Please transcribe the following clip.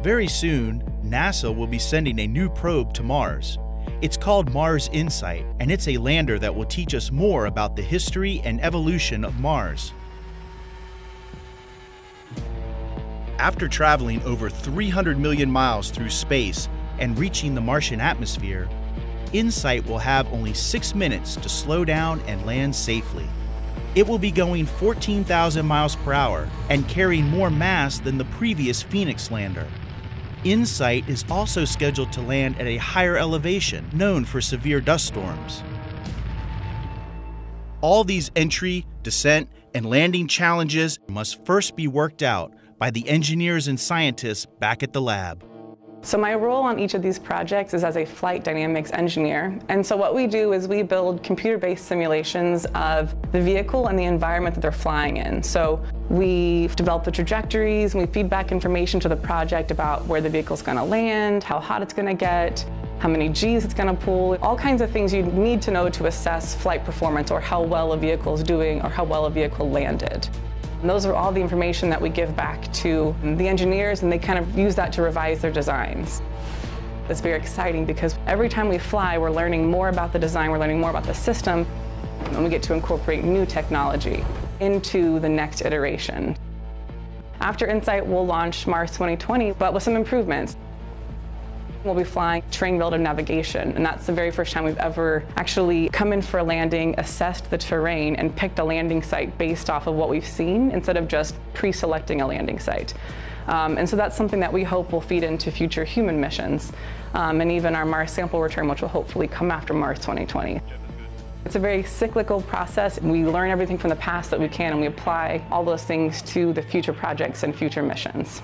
Very soon, NASA will be sending a new probe to Mars. It's called Mars InSight, and it's a lander that will teach us more about the history and evolution of Mars. After traveling over 300 million miles through space and reaching the Martian atmosphere, InSight will have only 6 minutes to slow down and land safely. It will be going 14,000 miles per hour and carrying more mass than the previous Phoenix lander. InSight is also scheduled to land at a higher elevation, known for severe dust storms. All these entry, descent, and landing challenges must first be worked out by the engineers and scientists back at the lab. So my role on each of these projects is as a flight dynamics engineer. And so what we do is we build computer-based simulations of the vehicle and the environment that they're flying in. So we develop the trajectories and we feed back information to the project about where the vehicle's going to land, how hot it's going to get, how many Gs it's going to pull, all kinds of things you need to know to assess flight performance or how well a vehicle is doing or how well a vehicle landed. And those are all the information that we give back to the engineers, and they kind of use that to revise their designs. It's very exciting because every time we fly, we're learning more about the design, we're learning more about the system, and we get to incorporate new technology into the next iteration. After InSight, we'll launch Mars 2020, but with some improvements. We'll be flying terrain relative navigation, and that's the very first time we've ever actually come in for a landing, assessed the terrain, and picked a landing site based off of what we've seen instead of just pre-selecting a landing site. And so that's something that we hope will feed into future human missions, and even our Mars sample return, which will hopefully come after Mars 2020. It's a very cyclical process. We learn everything from the past that we can, and we apply all those things to the future projects and future missions.